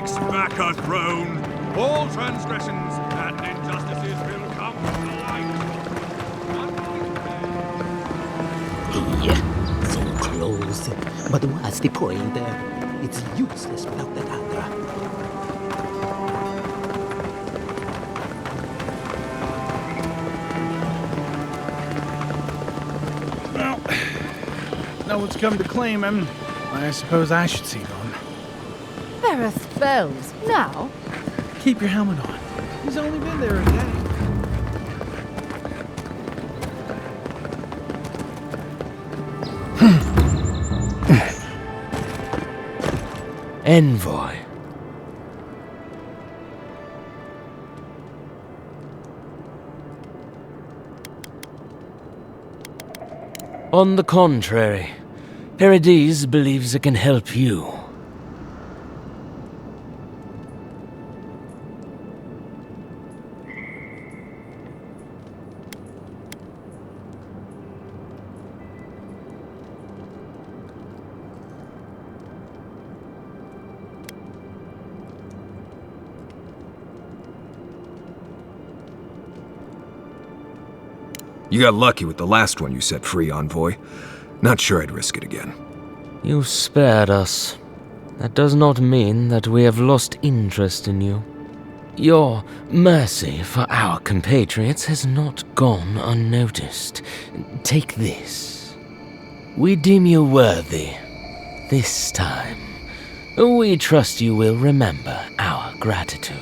axe back a throne. All transgressions and injustices will come to light. Hey, so close. But what's the point? It's useless without the dagger. Well, no one's come to claim him. I suppose I should see them. Ferreth bells. Now? Keep your helmet on. He's only been there a day. Envoy. On the contrary, Paradise believes it can help you. You got lucky with the last one you set free, Envoy. Not sure I'd risk it again. You spared us. That does not mean that we have lost interest in you. Your mercy for our compatriots has not gone unnoticed. Take this. We deem you worthy. This time. We trust you will remember our gratitude.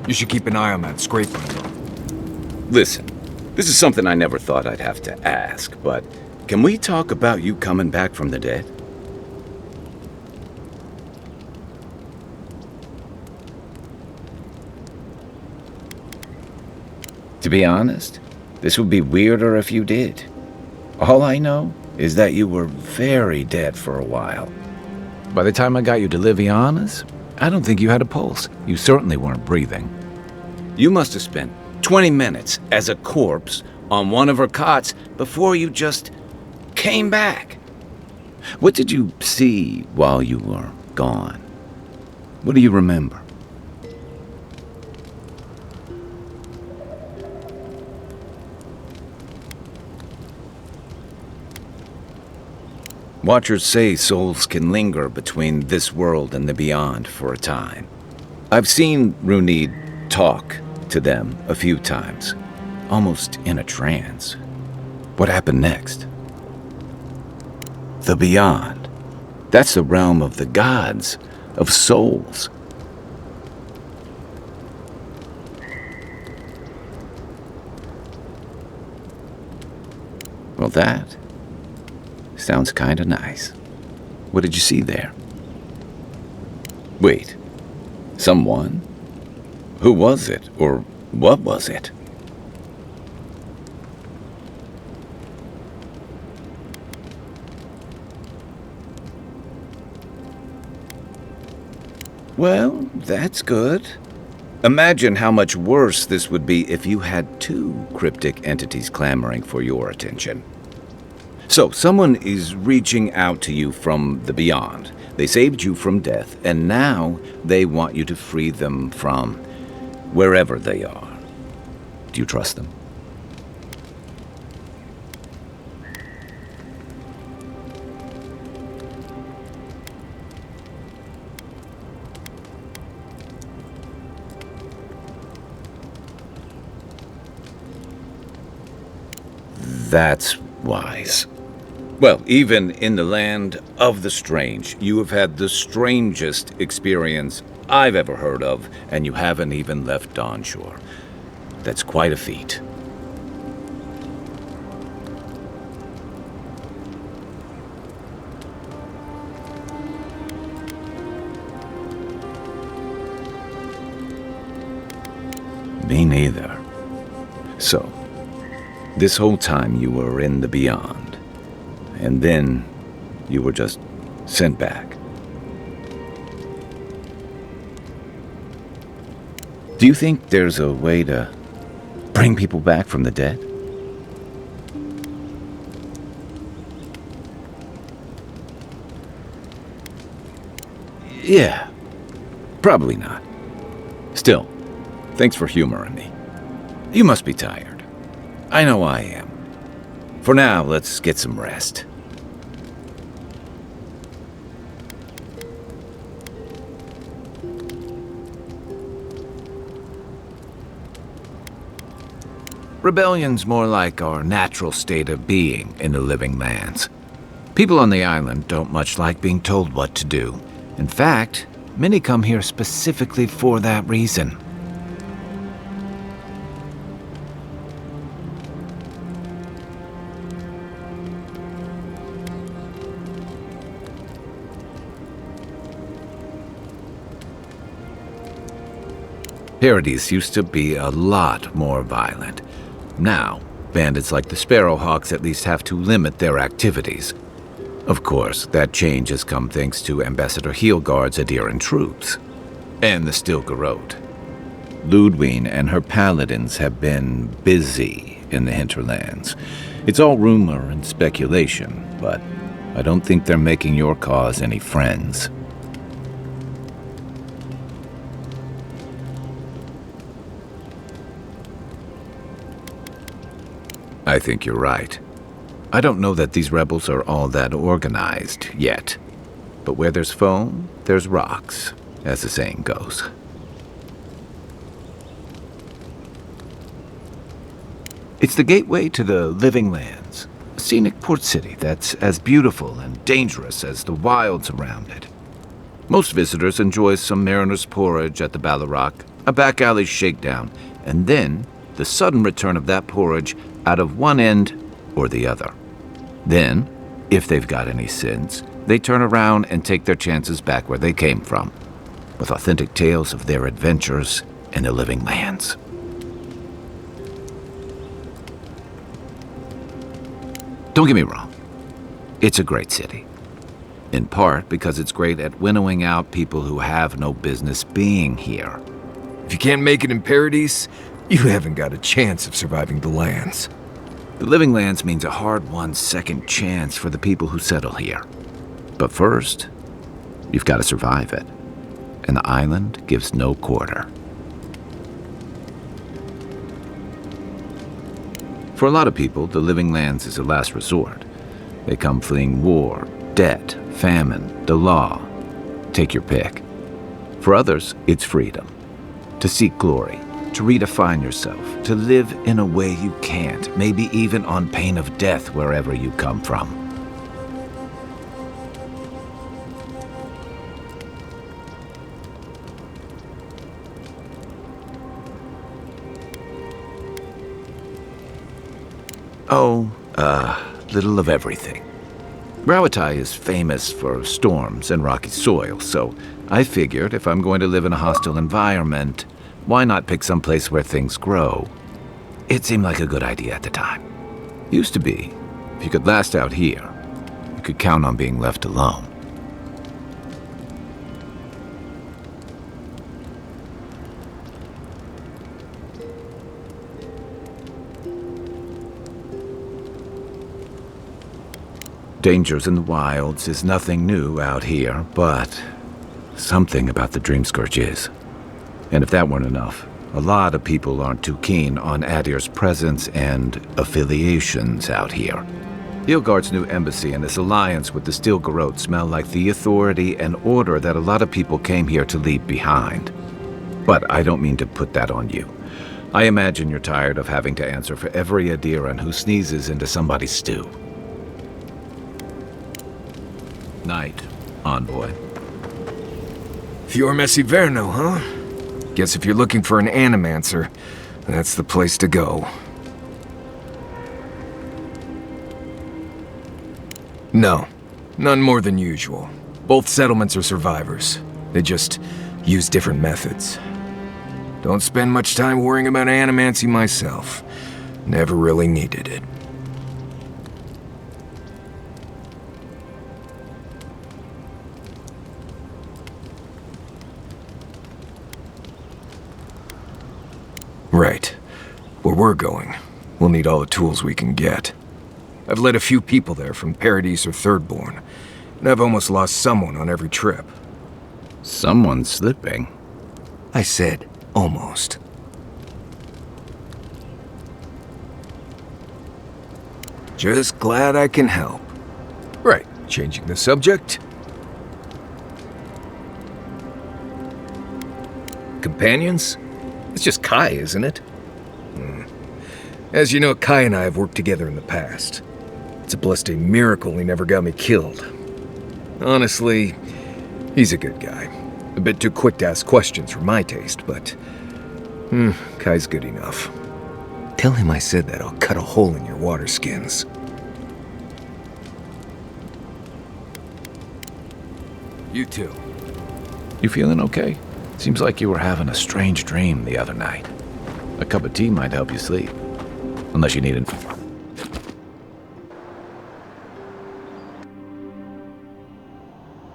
You should keep an eye on that scraper. Listen, this is something I never thought I'd have to ask, but can we talk about you coming back from the dead? To be honest, this would be weirder if you did. All I know is that you were very dead for a while. By the time I got you to Liviana's, I don't think you had a pulse. You certainly weren't breathing. You must have spent 20 minutes as a corpse on one of her cots before you just came back. What did you see while you were gone? What do you remember? Watchers say souls can linger between this world and the beyond for a time. I've seen Runid talk to them a few times, almost in a trance. What happened next? The beyond. That's the realm of the gods, of souls. Well, that sounds kinda nice. What did you see there? Wait, someone? Who was it, or what was it? Well, that's good. Imagine how much worse this would be if you had two cryptic entities clamoring for your attention. So, someone is reaching out to you from the beyond. They saved you from death, and now they want you to free them from wherever they are. Do you trust them? That's wise. Well, even in the land of the strange, you have had the strangest experience I've ever heard of, and you haven't even left Dawnshore. That's quite a feat. Me neither. So, this whole time you were in the beyond. And then you were just sent back. Do you think there's a way to bring people back from the dead? Yeah, probably not. Still, thanks for humoring me. You must be tired. I know I am. For now, let's get some rest. Rebellion's more like our natural state of being in the living lands. People on the island don't much like being told what to do. In fact, many come here specifically for that reason. Paradise used to be a lot more violent. Now, bandits like the Sparrowhawks at least have to limit their activities. Of course, that change has come thanks to Ambassador Heelguard's Adiran troops. And the Stilgarode. Ludwine and her paladins have been busy in the hinterlands. It's all rumor and speculation, but I don't think they're making your cause any friends. I think you're right. I don't know that these rebels are all that organized yet. But where there's foam, there's rocks, as the saying goes. It's the gateway to the living lands, a scenic port city that's as beautiful and dangerous as the wilds around it. Most visitors enjoy some mariner's porridge at the Ballarrock, a back alley shakedown, and then the sudden return of that porridge out of one end or the other. Then, if they've got any sense, they turn around and take their chances back where they came from, with authentic tales of their adventures in the living lands. Don't get me wrong. It's a great city. In part because it's great at winnowing out people who have no business being here. If you can't make it in Paradise, you haven't got a chance of surviving the lands. The Living Lands means a hard-won second chance for the people who settle here. But first, you've got to survive it. And the island gives no quarter. For a lot of people, the Living Lands is a last resort. They come fleeing war, debt, famine, the law. Take your pick. For others, it's freedom. To seek glory, to redefine yourself, to live in a way you can't, maybe even on pain of death wherever you come from. Oh, little of everything. Rawatai is famous for storms and rocky soil, so I figured if I'm going to live in a hostile environment, why not pick some place where things grow? It seemed like a good idea at the time. Used to be, if you could last out here, you could count on being left alone. Dangers in the wilds is nothing new out here, but something about the Dream Scourge is. And if that weren't enough, a lot of people aren't too keen on Adir's presence and affiliations out here. Ilgard's new embassy and his alliance with the Steel Garrote smell like the authority and order that a lot of people came here to leave behind. But I don't mean to put that on you. I imagine you're tired of having to answer for every Adiran who sneezes into somebody's stew. Night, envoy. Fior Messiverno, huh? Guess if you're looking for an animancer, that's the place to go. No, none more than usual. Both settlements are survivors. They just use different methods. Don't spend much time worrying about animancy myself. Never really needed it. Right. Where we're going, we'll need all the tools we can get. I've led a few people there from Paradise or Thirdborn, and I've almost lost someone on every trip. Someone's slipping. I said, almost. Just glad I can help. Right, changing the subject. Companions? It's just Kai, isn't it? As you know, Kai and I have worked together in the past. It's a blessed miracle he never got me killed. Honestly, he's a good guy. A bit too quick to ask questions for my taste, but Kai's good enough. Tell him I said that I'll cut a hole in your water skins. You too. You feeling okay? Seems like you were having a strange dream the other night. A cup of tea might help you sleep. Unless you need it.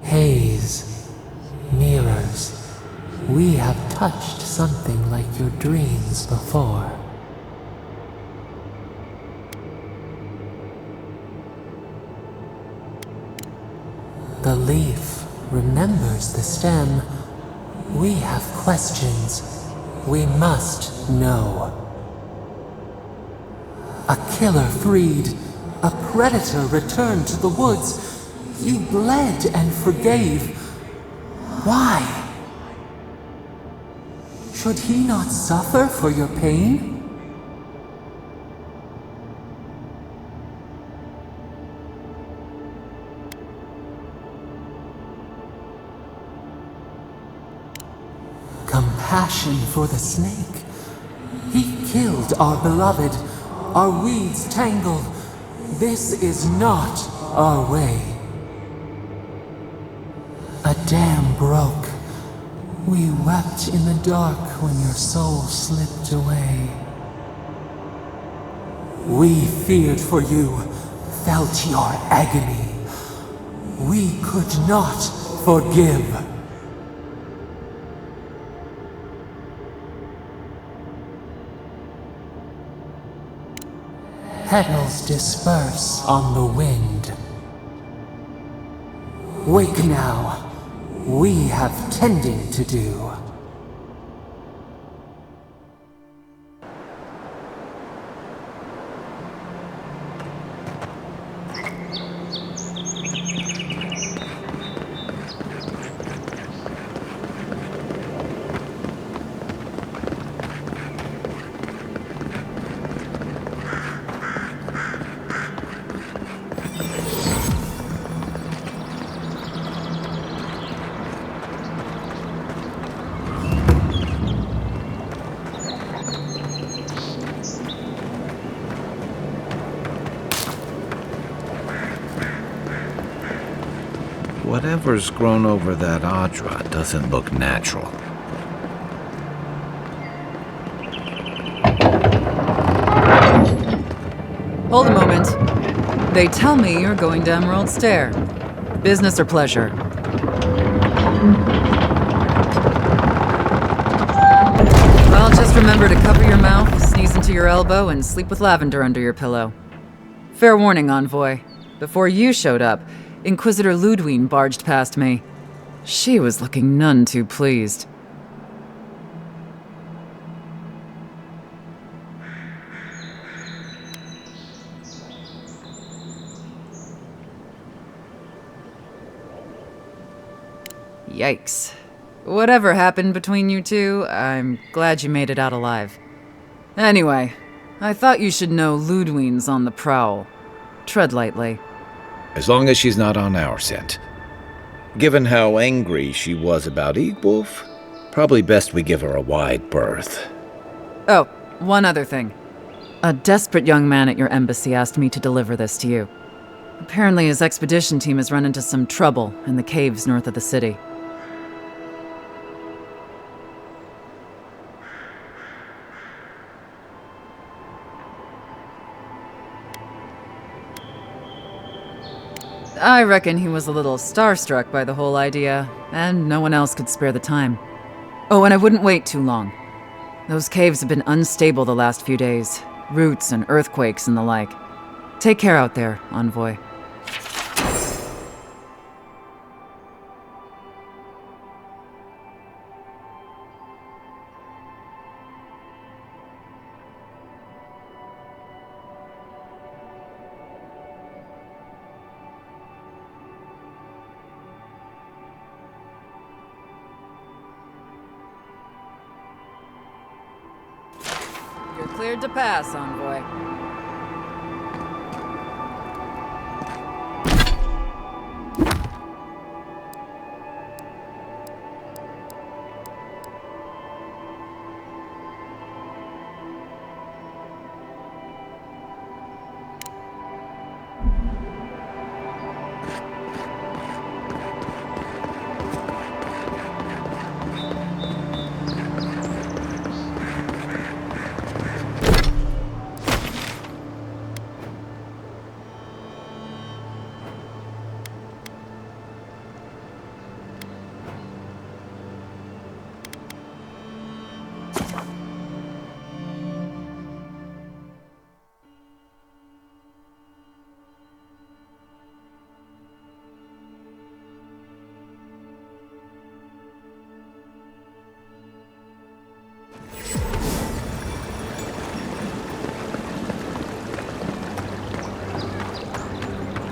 Haze, mirrors. We have touched something like your dreams before. The leaf remembers the stem. We have questions. We must know. A killer freed. A predator returned to the woods. You bled and forgave. Why? Should he not suffer for your pain? Compassion for the snake. He killed our beloved. Our weeds tangled. This is not our way. A dam broke. We wept in the dark when your soul slipped away. We feared for you, felt your agony. We could not forgive. Petals disperse on the wind. Wake now. We have tending to do. Whatever's grown over that Audra doesn't look natural. Hold a moment. They tell me you're going to Emerald Stair. Business or pleasure? Well, just remember to cover your mouth, sneeze into your elbow, and sleep with lavender under your pillow. Fair warning, Envoy. Before you showed up, Inquisitor Ludwine barged past me. She was looking none too pleased. Yikes. Whatever happened between you two, I'm glad you made it out alive. Anyway, I thought you should know Ludwine's on the prowl. Tread lightly. As long as she's not on our scent. Given how angry she was about Eagwolf, probably best we give her a wide berth. Oh, one other thing. A desperate young man at your embassy asked me to deliver this to you. Apparently his expedition team has run into some trouble in the caves north of the city. I reckon he was a little starstruck by the whole idea, and no one else could spare the time. Oh, and I wouldn't wait too long. Those caves have been unstable the last few days. Roots and earthquakes and the like. Take care out there, Envoy. You're cleared to pass, Envoy.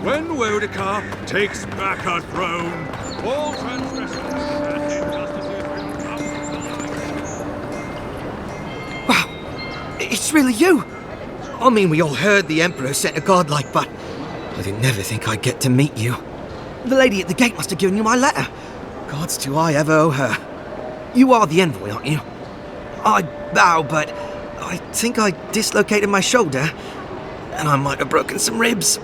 When Wodakar takes back her throne, all transgressions and injustices will come to light. Wow, it's really you! I mean, we all heard the Emperor sent a godlike, but I didn't never think I'd get to meet you. The lady at the gate must have given you my letter. Gods do I ever owe her. You are the envoy, aren't you? I bow, but I think I dislocated my shoulder, and I might have broken some ribs.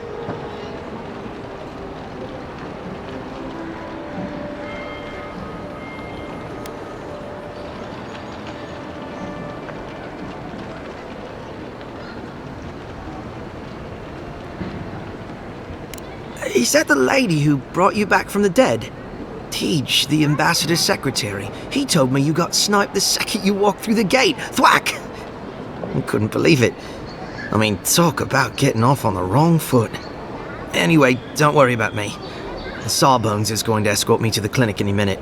Is that the lady who brought you back from the dead? Tej, the ambassador's secretary. He told me you got sniped the second you walked through the gate. Thwack! I couldn't believe it. I mean, talk about getting off on the wrong foot. Anyway, don't worry about me. The Sawbones is going to escort me to the clinic any minute.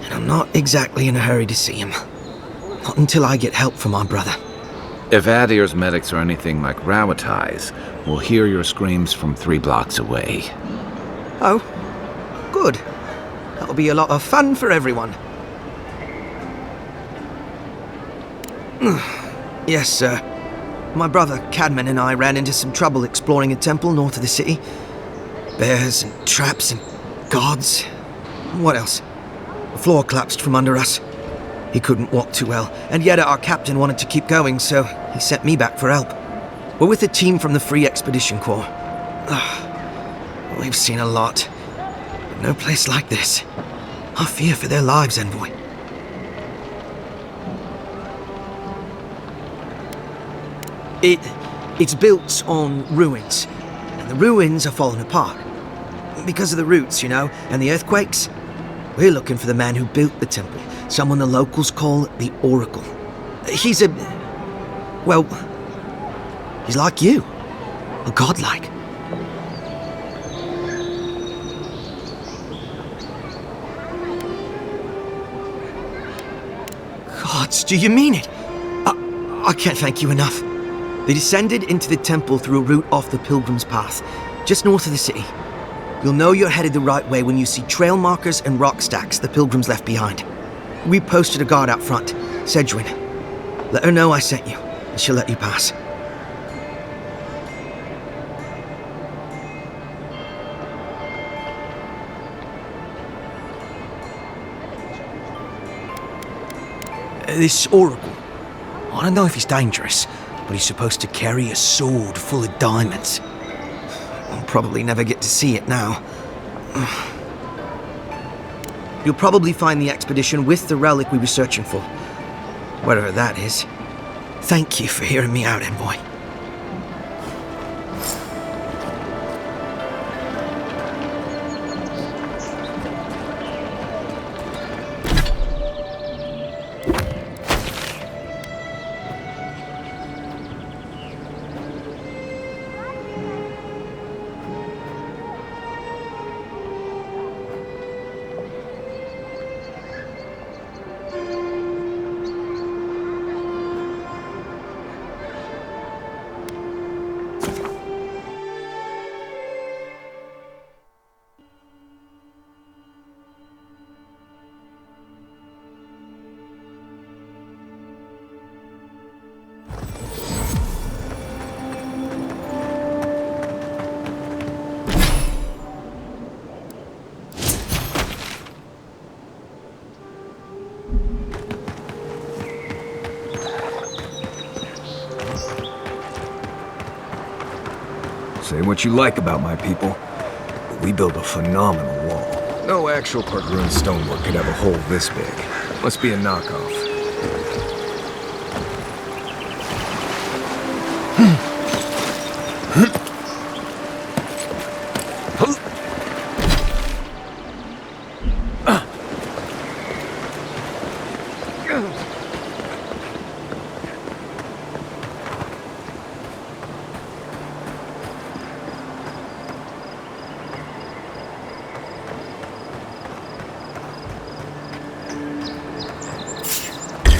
And I'm not exactly in a hurry to see him. Not until I get help from my brother. If Adir's medics are anything like Rawatai's, we'll hear your screams from 3 blocks away. Oh, good. That'll be a lot of fun for everyone. Yes, sir. My brother, Cadman, and I ran into some trouble exploring a temple north of the city. Bears and traps and guards. What else? The floor collapsed from under us. He couldn't walk too well, and yet our captain wanted to keep going, so he sent me back for help. We're with a team from the Free Expedition Corps. We've seen a lot. But no place like this. I fear for their lives, Envoy. It's built on ruins, and the ruins are falling apart. Because of the roots, you know, and the earthquakes. We're looking for the man who built the temple, someone the locals call the Oracle. He's well, he's like you, a godlike. Gods, do you mean it? I can't thank you enough. They descended into the temple through a route off the Pilgrim's Path, just north of the city. You'll know you're headed the right way when you see trail markers and rock stacks the Pilgrims left behind. We posted a guard out front, Sedgwin. Let her know I sent you, and she'll let you pass. This Oracle, I don't know if he's dangerous, but he's supposed to carry a sword full of diamonds. I'll probably never get to see it now. You'll probably find the expedition with the relic we were searching for. Whatever that is. Thank you for hearing me out, Envoy. Say what you like about my people, but we built a phenomenal wall. No actual Park-ruined stonework could have a hole this big. Must be a knockoff.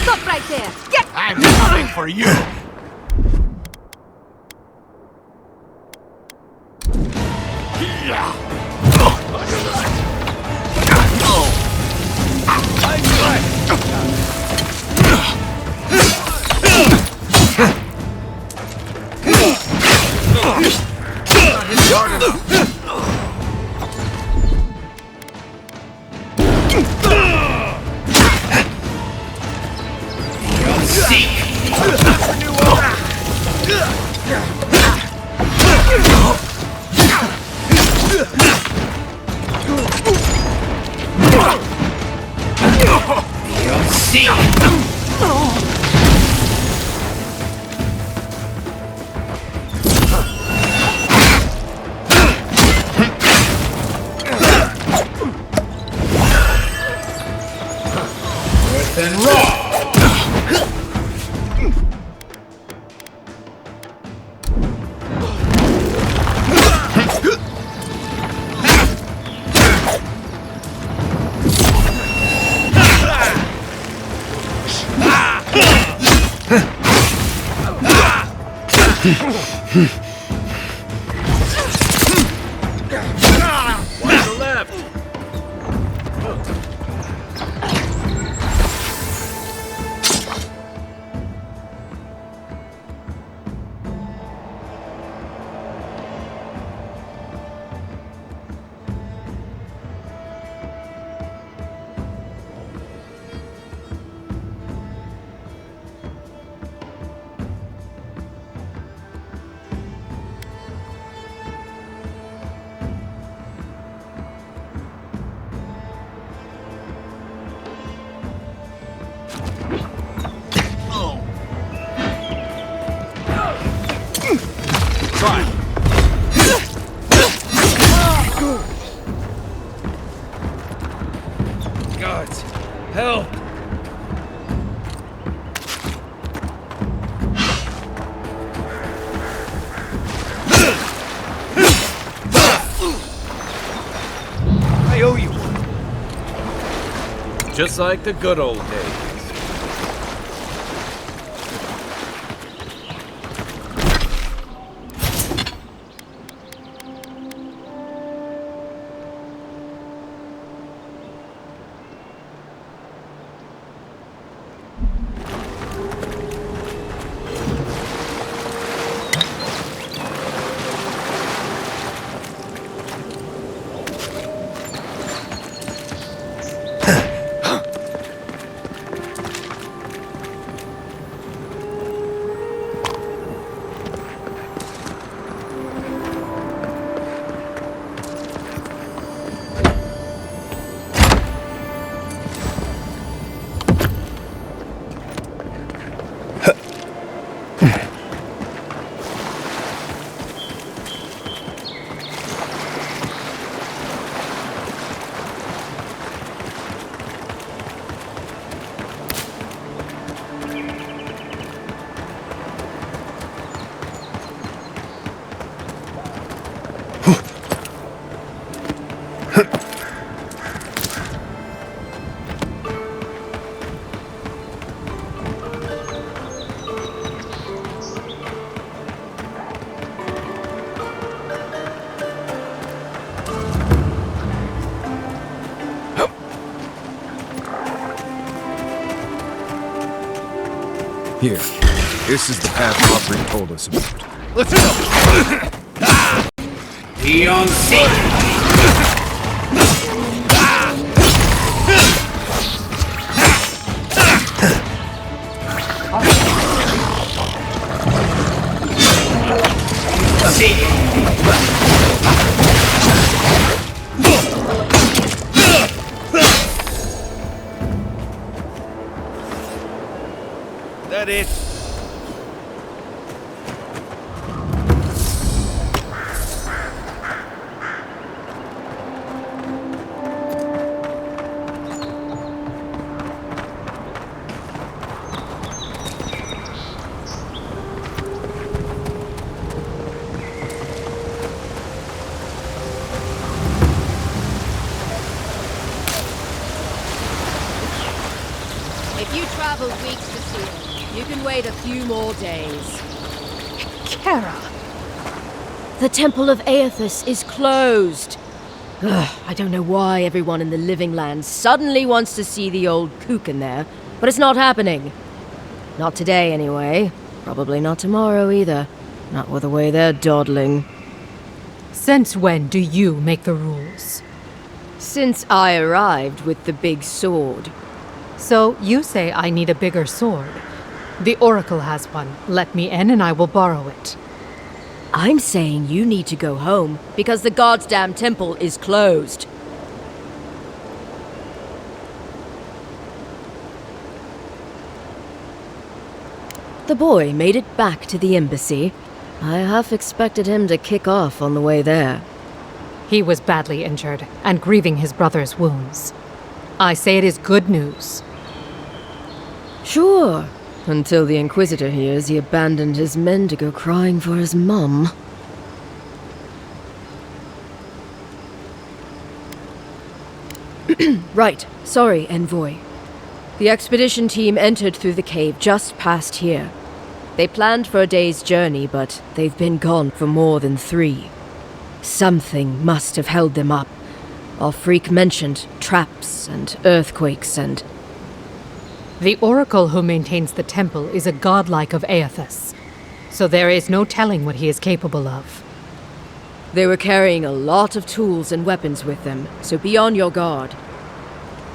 Stop right there! Get... I'm coming for you! Then rock! Watch the left! Guards, help! I owe you one. Just like the good old days. Here, this is the path Aubrey told us about. Let's go! Be on That it? If you traveled weeks to see it, you can wait a few more days. Kara. The Temple of Aethys is closed. Ugh, I don't know why everyone in the Living Land suddenly wants to see the old kook in there, but it's not happening. Not today, anyway. Probably not tomorrow, either. Not with the way they're dawdling. Since when do you make the rules? Since I arrived with the big sword. So you say I need a bigger sword. The Oracle has one. Let me in and I will borrow it. I'm saying you need to go home, because the goddamn temple is closed. The boy made it back to the embassy. I half expected him to kick off on the way there. He was badly injured and grieving his brother's wounds. I say it is good news. Sure. Until the Inquisitor hears he abandoned his men to go crying for his mum. Right. Sorry, Envoy. The expedition team entered through the cave just past here. They planned for a day's journey, but they've been gone for more than 3. Something must have held them up. Our freak mentioned traps and earthquakes and... The oracle who maintains the temple is a godlike of Aethys, so there is no telling what he is capable of. They were carrying a lot of tools and weapons with them, so be on your guard.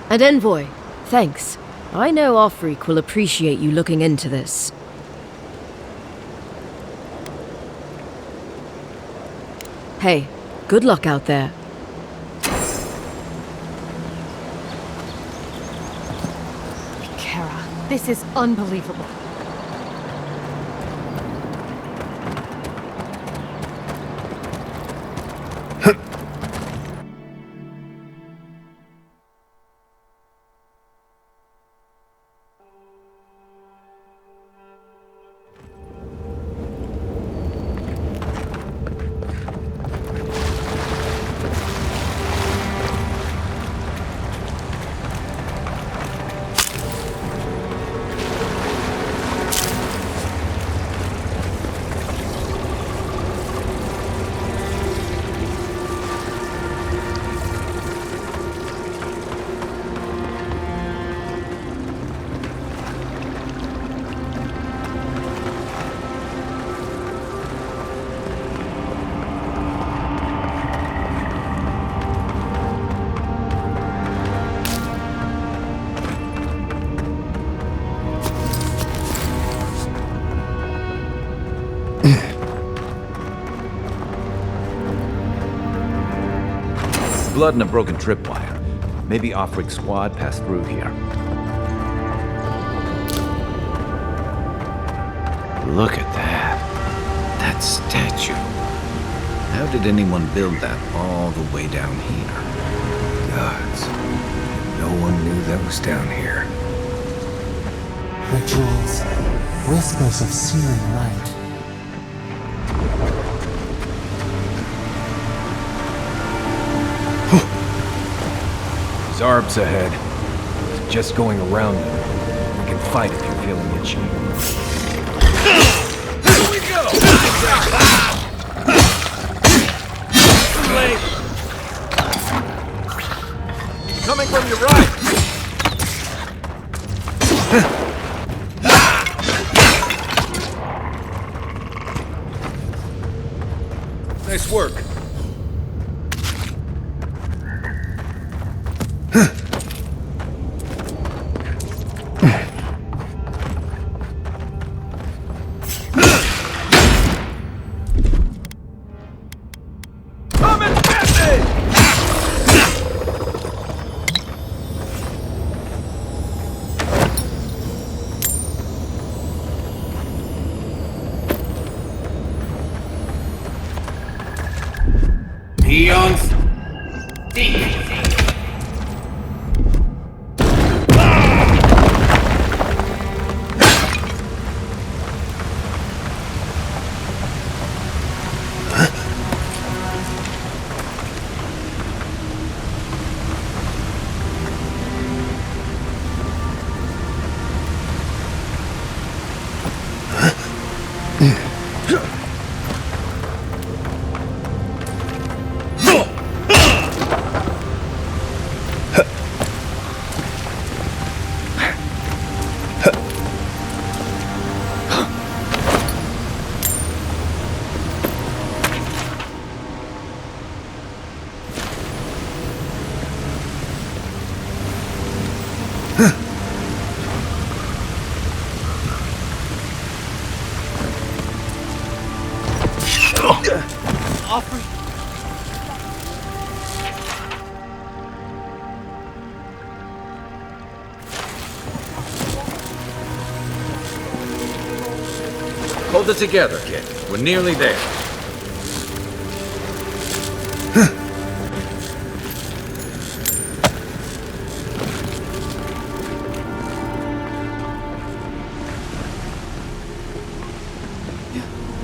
And Envoy, thanks. I know our freak will appreciate you looking into this. Hey, good luck out there. Kara, this is unbelievable. Blood and a broken tripwire. Maybe Offrig's squad passed through here. Look at that. That statue. How did anyone build that all the way down here? Gods. No one knew that was down here. Rituals, whispers of searing light. Zarb's ahead. Just going around them. We can fight if you're feeling itchy. Here we go! Late. Coming from your right. Nice work. Eons deep. Hold it together, kid. We're nearly there.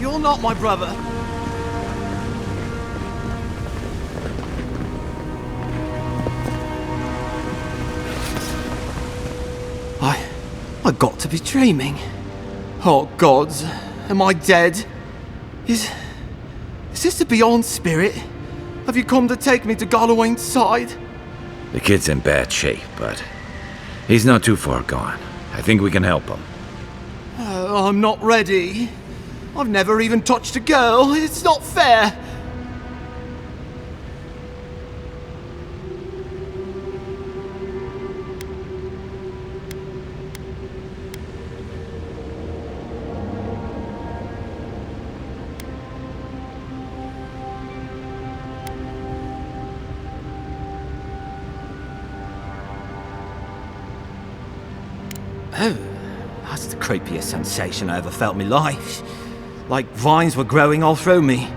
You're not my brother. I got to be dreaming. Oh gods, am I dead? Is this the Beyond Spirit? Have you come to take me to Gallowayne's side? The kid's in bad shape, but he's not too far gone. I think we can help him. I'm not ready. I've never even touched a girl. It's not fair. Oh, that's the creepiest sensation I ever felt in my life. Like vines were growing all through me.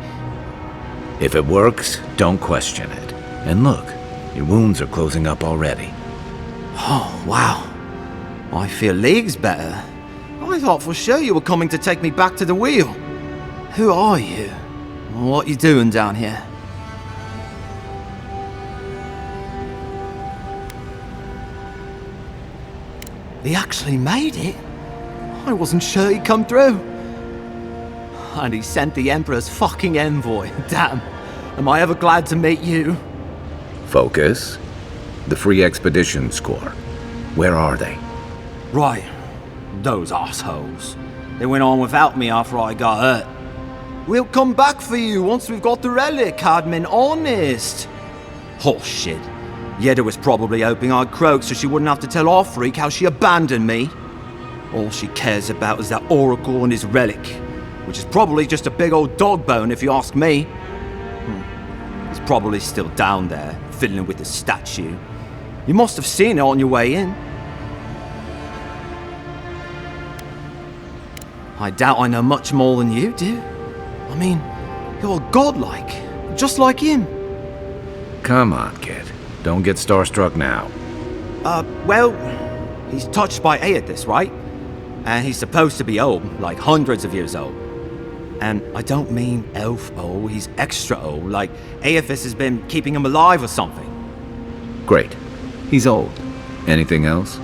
If it works, don't question it. And look, your wounds are closing up already. Oh, wow. I feel leagues better. I thought for sure you were coming to take me back to the wheel. Who are you? What you doing down here? He actually made it. I wasn't sure he'd come through. And he sent the Emperor's fucking envoy. Damn. Am I ever glad to meet you? Focus. The free expedition score. Where are they? Right. Those assholes. They went on without me after I got hurt. We'll come back for you once we've got the relic, Admin. Honest. Horseshit. Yeda was probably hoping I'd croak so she wouldn't have to tell our freak how she abandoned me. All she cares about is that Oracle and his relic, which is probably just a big old dog bone if you ask me. It's probably still down there, fiddling with the statue. You must have seen it on your way in. I doubt I know much more than you do. I mean, you're godlike, just like him. Come on, kid. Don't get starstruck now. Well, he's touched by Aethys, right? And he's supposed to be old, like hundreds of years old. And I don't mean elf old, he's extra old, like Aethys has been keeping him alive or something. Great. He's old. Anything else?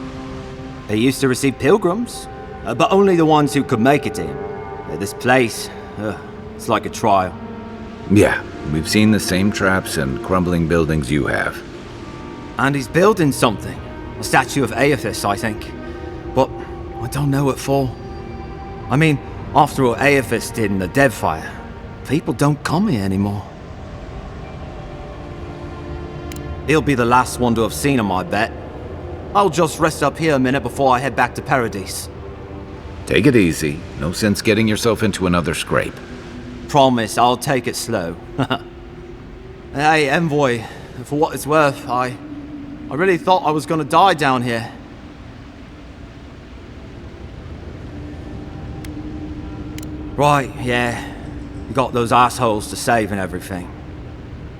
He used to receive pilgrims, but only the ones who could make it to him. This place, it's like a trial. Yeah, we've seen the same traps and crumbling buildings you have. And he's building something. A statue of Aethys, I think. But I don't know what for. I mean, after what Aethys did in the Deadfire, people don't come here anymore. He'll be the last one to have seen him, I bet. I'll just rest up here a minute before I head back to Paradise. Take it easy. No sense getting yourself into another scrape. Promise, I'll take it slow. Hey, Envoy, for what it's worth, I really thought I was gonna die down here. Right, yeah. You got those assholes to save and everything.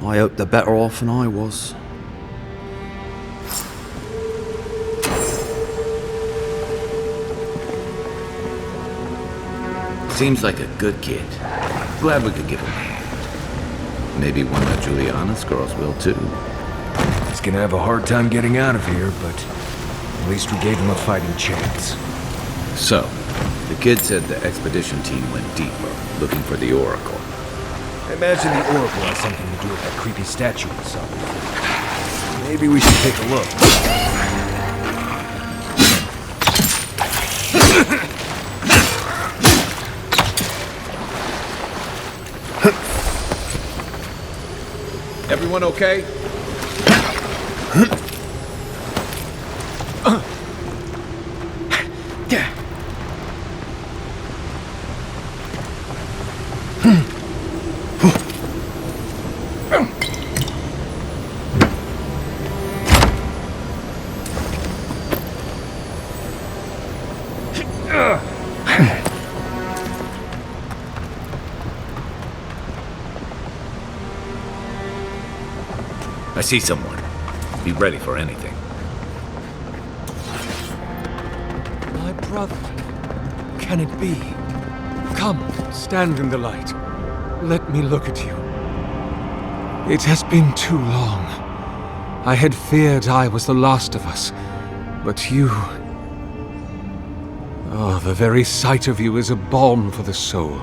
I hope they're better off than I was. Seems like a good kid. Glad we could give him a hand. Maybe one of Juliana's girls will too. He's gonna have a hard time getting out of here, but at least we gave him a fighting chance. So, the kid said the expedition team went deeper, looking for the Oracle. I imagine the Oracle has something to do with that creepy statue or something. Maybe we should take a look. Everyone okay? I see someone. Be ready for anything. My brother. Can it be? Come, stand in the light. Let me look at you. It has been too long. I had feared I was the last of us, but you... Oh, the very sight of you is a balm for the soul.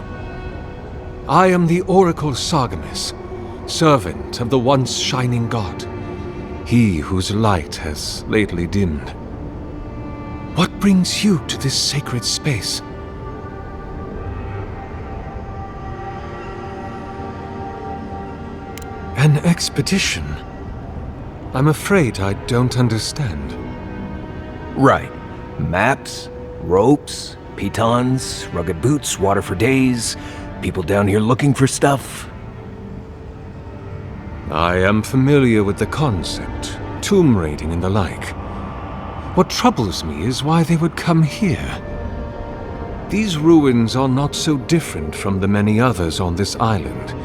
I am the Oracle Sargamis, servant of the once shining god, he whose light has lately dimmed. What brings you to this sacred space? An expedition? I'm afraid I don't understand. Right. Maps, ropes, pitons, rugged boots, water for days, people down here looking for stuff. I am familiar with the concept, tomb raiding and the like. What troubles me is why they would come here. These ruins are not so different from the many others on this island,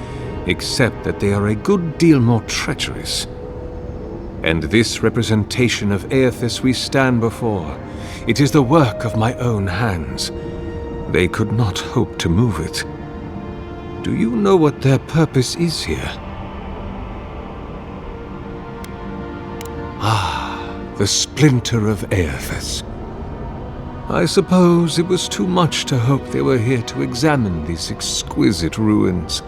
except that they are a good deal more treacherous. And this representation of Aethys we stand before, it is the work of my own hands. They could not hope to move it. Do you know what their purpose is here? Ah, the splinter of Aethys. I suppose it was too much to hope they were here to examine these exquisite ruins.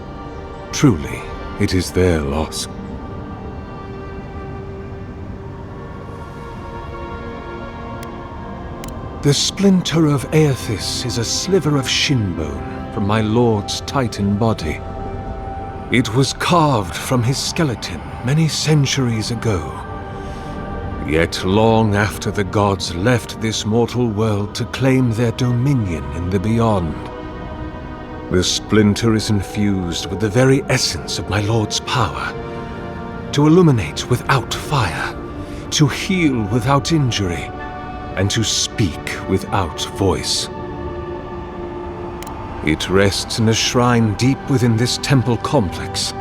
Truly, it is their loss. The splinter of Aethys is a sliver of shinbone from my lord's titan body. It was carved from his skeleton many centuries ago. Yet long after the gods left this mortal world to claim their dominion in the beyond, the splinter is infused with the very essence of my lord's power. To illuminate without fire, to heal without injury, and to speak without voice. It rests in a shrine deep within this temple complex,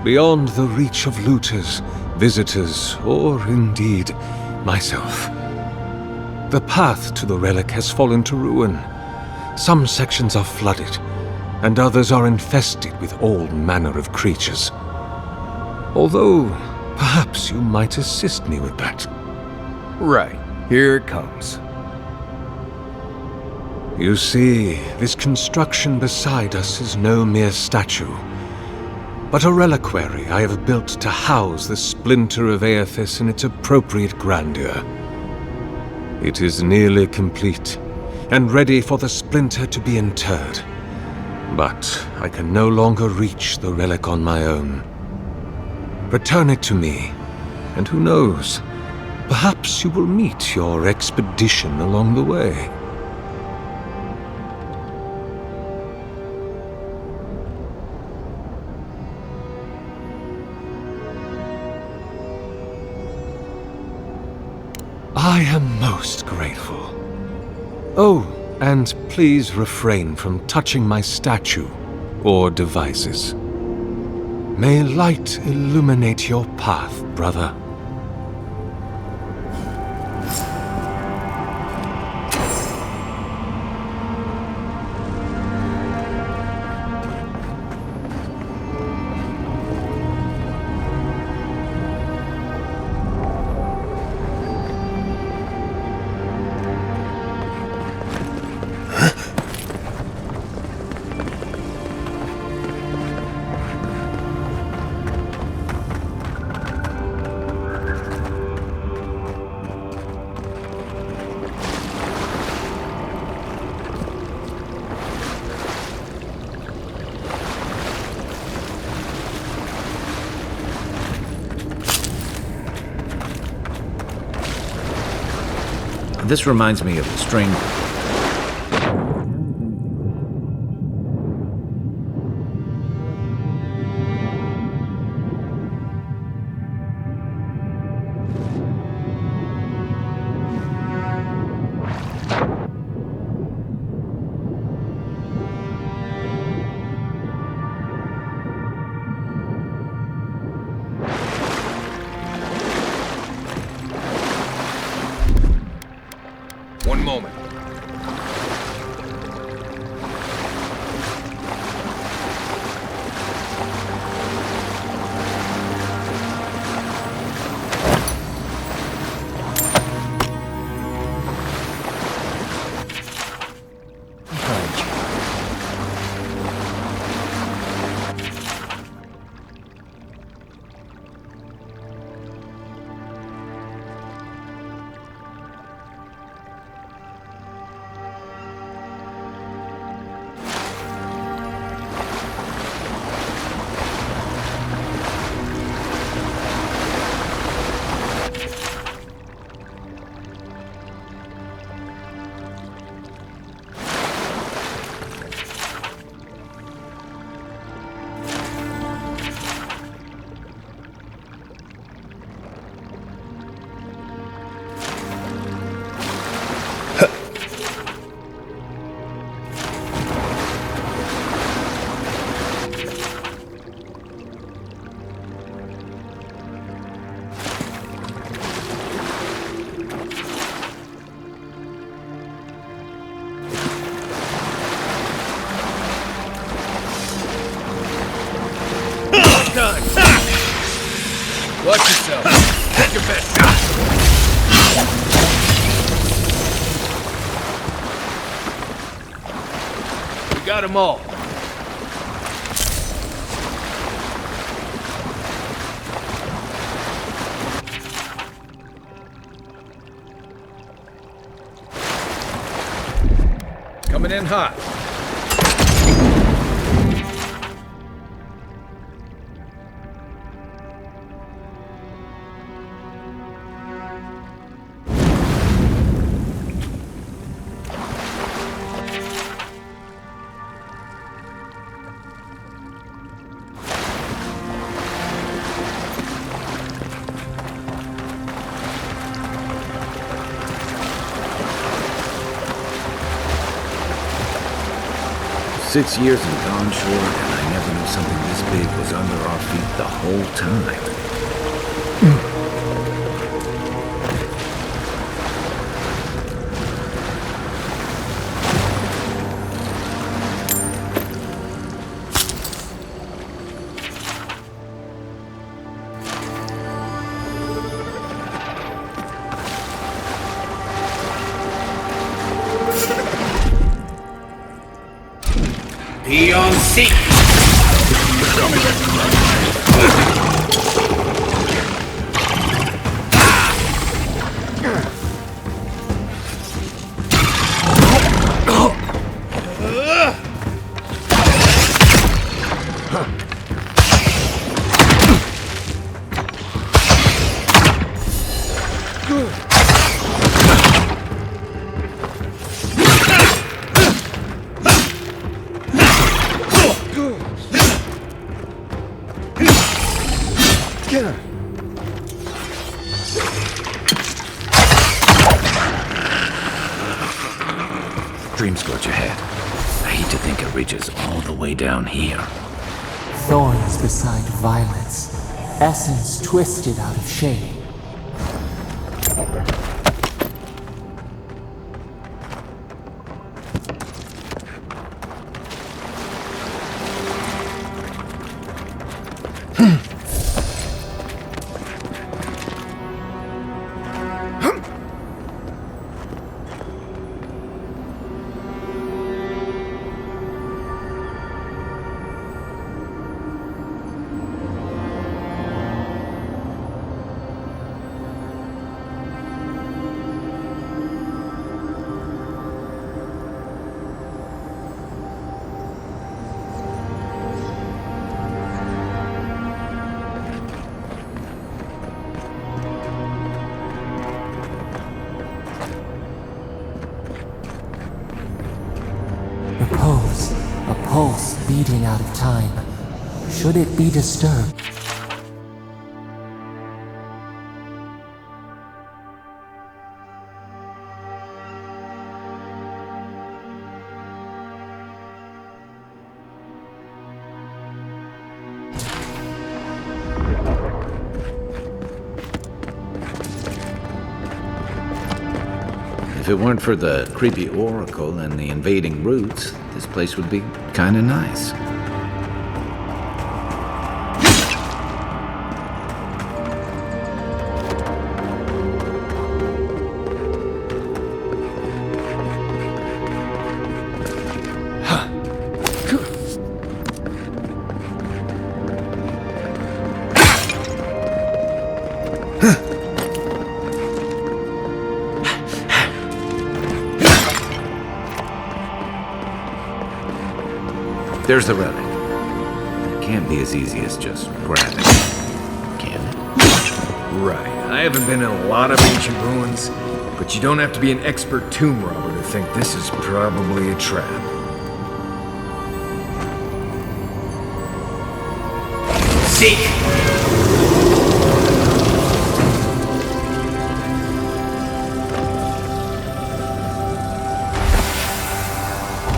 beyond the reach of looters, visitors, or indeed, myself. The path to the relic has fallen to ruin. Some sections are flooded, and others are infested with all manner of creatures. Although, perhaps you might assist me with that. Right. Here it comes. You see, this construction beside us is no mere statue, but a reliquary I have built to house the splinter of Aethys in its appropriate grandeur. It is nearly complete, and ready for the splinter to be interred. But I can no longer reach the relic on my own. Return it to me, and who knows, perhaps you will meet your expedition along the way. I am most grateful. Oh, and please refrain from touching my statue or devices. May light illuminate your path, brother. This reminds me of the string. One moment. Watch yourself. Take your best shot. We got them all. Coming in hot. Six years and gone short, and I never knew something this big was under our feet the whole time. Be on seat. Dream scorch ahead. I hate to think it reaches all the way down here. Thorns beside violets, essence twisted out of shape. A pulse beating out of time. Should it be disturbed? If it weren't for the creepy oracle and the invading roots, this place would be kinda nice. There's the relic. It can't be as easy as just grabbing it, can it? Right. I haven't been in a lot of ancient ruins, but you don't have to be an expert tomb robber to think this is probably a trap. Seek!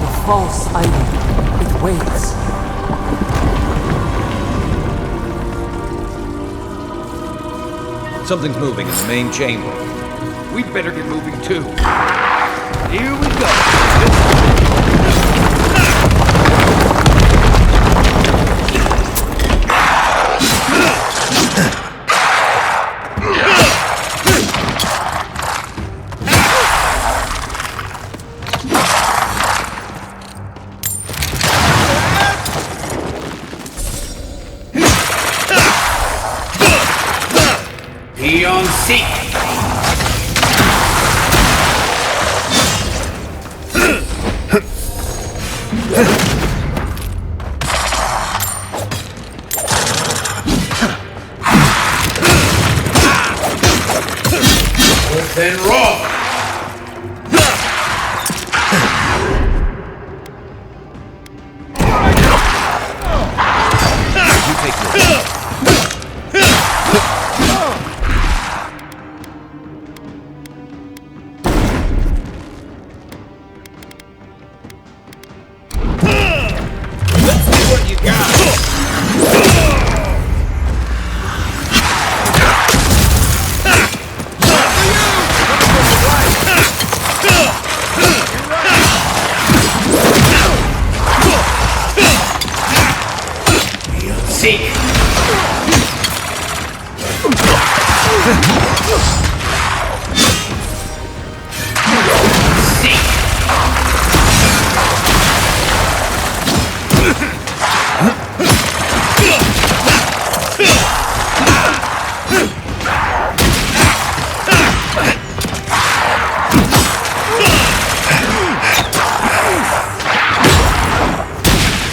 The false item. It waits. Something's moving in the main chamber. We'd better get moving too. Here we go. Be on seek! Then roll! You take this. Let's see what you got! Seek! Seek!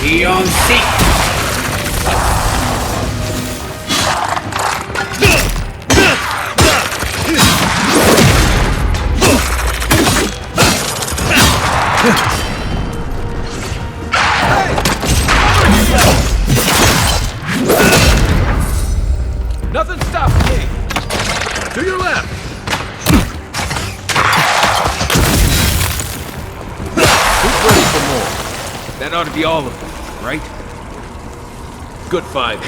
Be on seek! Nothing stops me. To your left. Who's ready for more? That ought to be all of them, right? Good fight.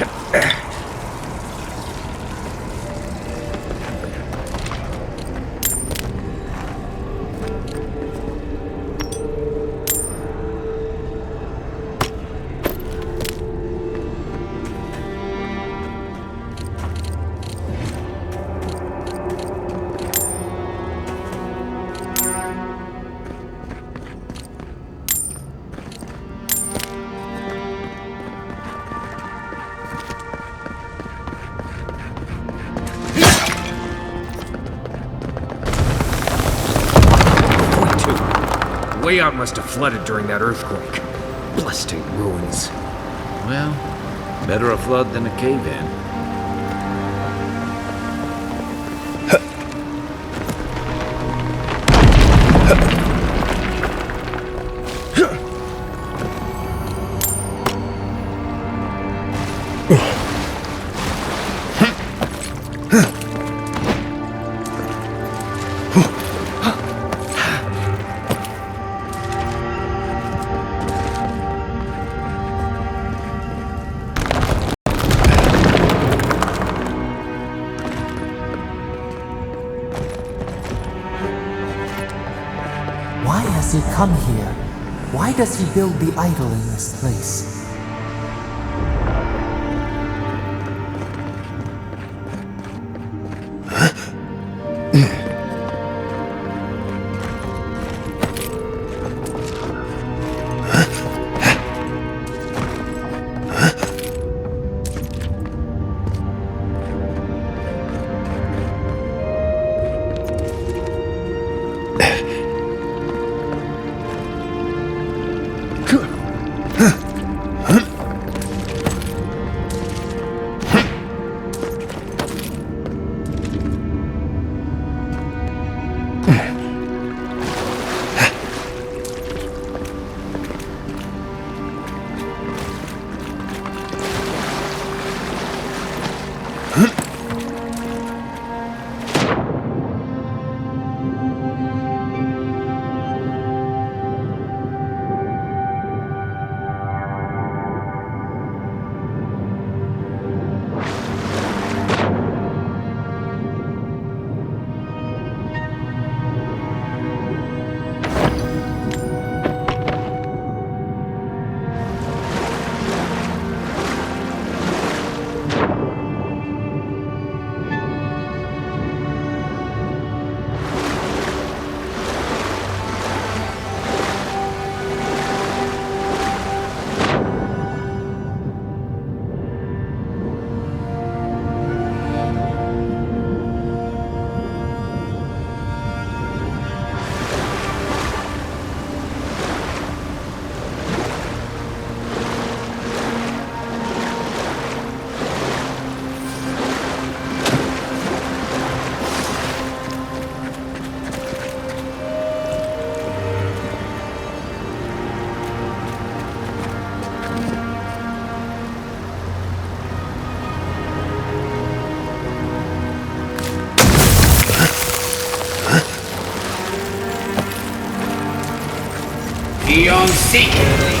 Way out must have flooded during that earthquake. Blasted ruins. Well, better a flood than a cave-in. Why has he come here? Why does he build the idol in this place? Beyond secretly.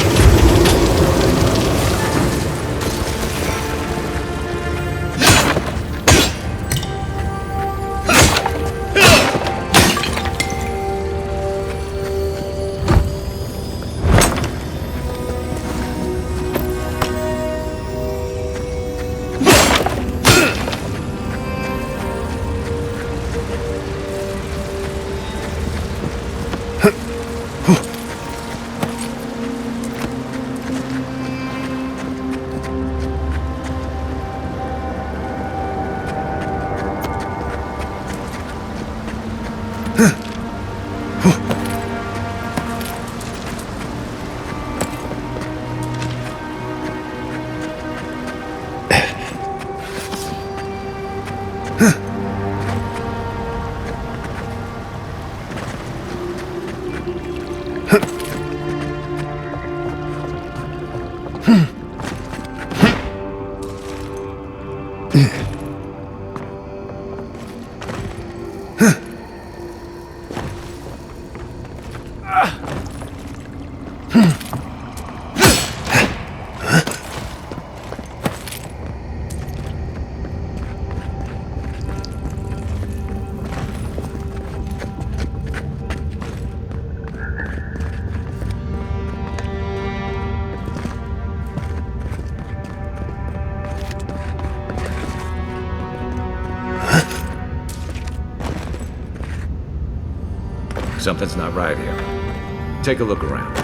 Something's not right here. Take a look around.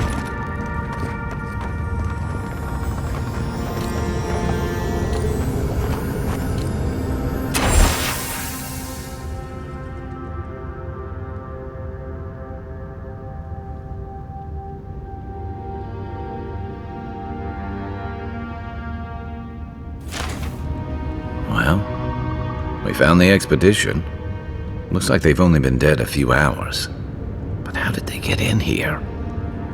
Well, we found the expedition. Looks like they've only been dead a few hours. But how did they get in here?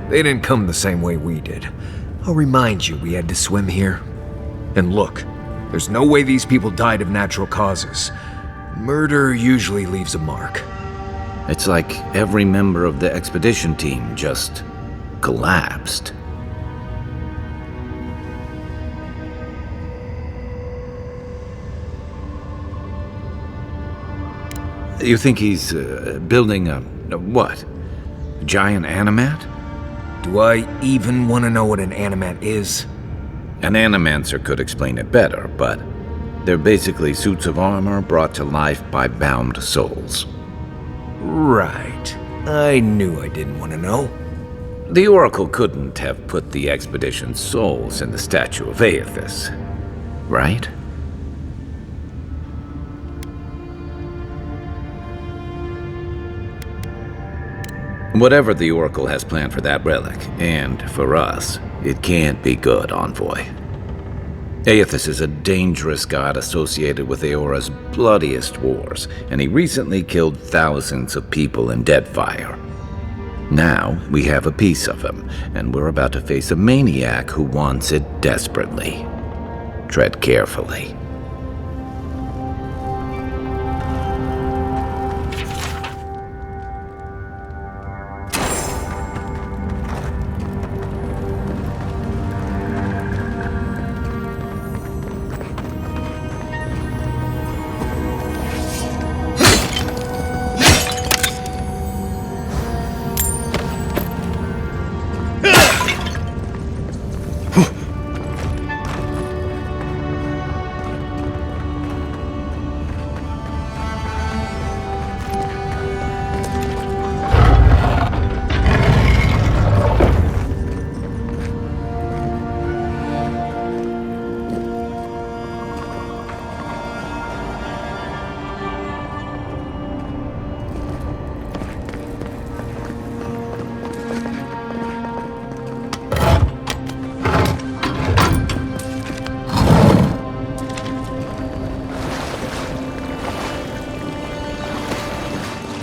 They didn't come the same way we did. I'll remind you we had to swim here. And look, there's no way these people died of natural causes. Murder usually leaves a mark. It's like every member of the expedition team just collapsed. You think he's building a what? A giant animat? Do I even want to know what an animat is? An animancer could explain it better, but they're basically suits of armor brought to life by bound souls. Right. I knew I didn't want to know. The Oracle couldn't have put the expedition's souls in the statue of Aethys, right? Whatever the Oracle has planned for that relic, and for us, it can't be good, Envoy. Aethys is a dangerous god associated with Eora's bloodiest wars, and he recently killed thousands of people in Deadfire. Now, we have a piece of him, and we're about to face a maniac who wants it desperately. Tread carefully.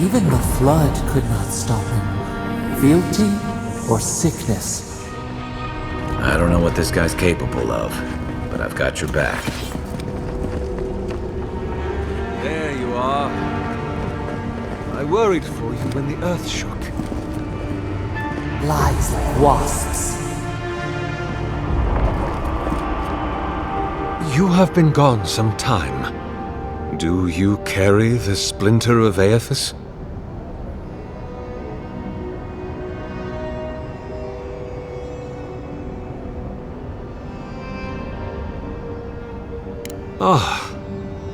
Even the flood could not stop him. Fealty or sickness. I don't know what this guy's capable of, but I've got your back. There you are. I worried for you when the earth shook. flies like wasps. You have been gone some time. Do you carry the splinter of Aethys? Ah,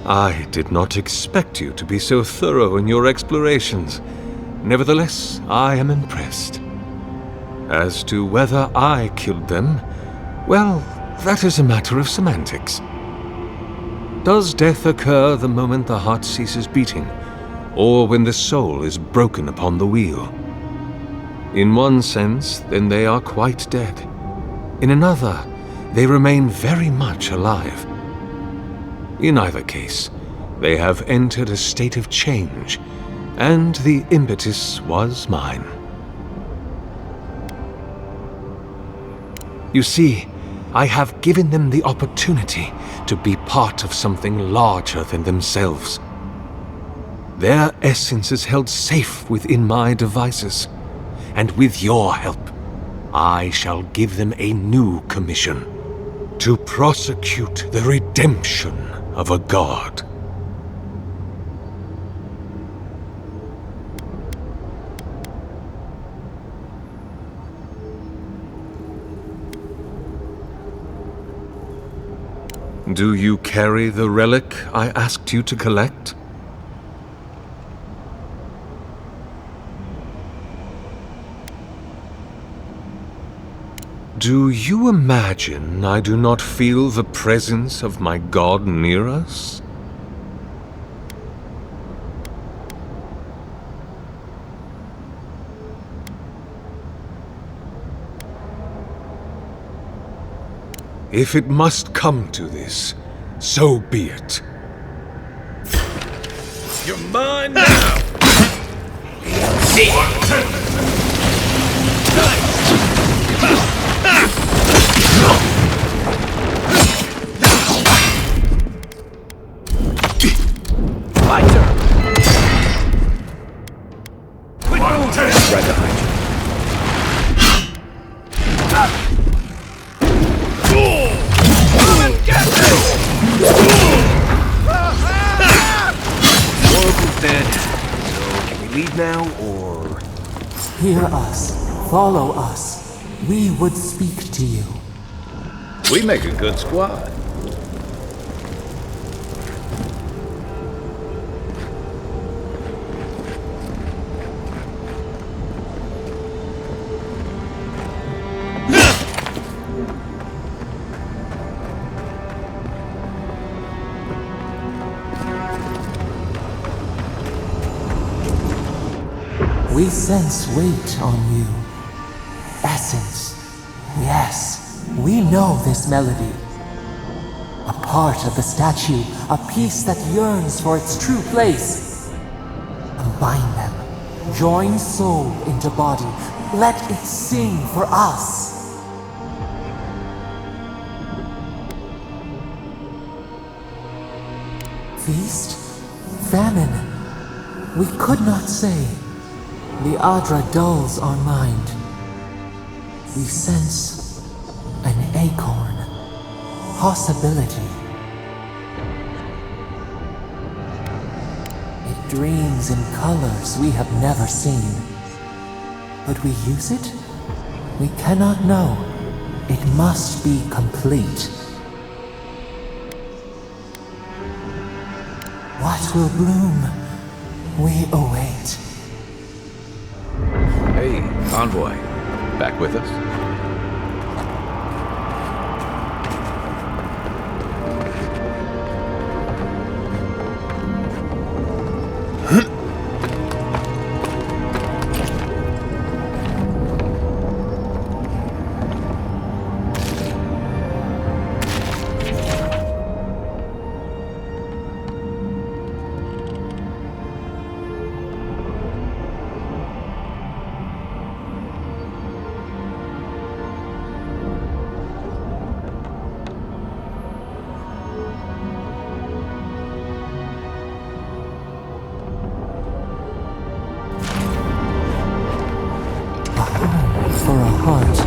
I did not expect you to be so thorough in your explorations. Nevertheless, I am impressed. As to whether I killed them, well, that is a matter of semantics. Does death occur the moment the heart ceases beating, or when the soul is broken upon the wheel? In one sense, then they are quite dead. In another, they remain very much alive. In either case, they have entered a state of change, and the impetus was mine. You see, I have given them the opportunity to be part of something larger than themselves. Their essence is held safe within my devices, and with your help, I shall give them a new commission: to prosecute the redemption of a god. Do you carry the relic I asked you to collect? Do you imagine I do not feel the presence of my god near us? If it must come to this, so be it. You're mine now! My turn! Right behind you. Oracle's dead, so can we leave now, or...? Hear us. Follow us. We would speak to you. We make a good squad. We sense weight on you. Essence. Yes, we know this melody. A part of the statue, a piece that yearns for its true place. Combine them. Join soul into body. Let it sing for us. Feast? Famine? We could not say. The Adra dulls our mind. We sense an acorn. Possibility. It dreams in colors we have never seen. But we use it? We cannot know. It must be complete. What will bloom? We await. Hey, Envoy. Back with us? for a heart,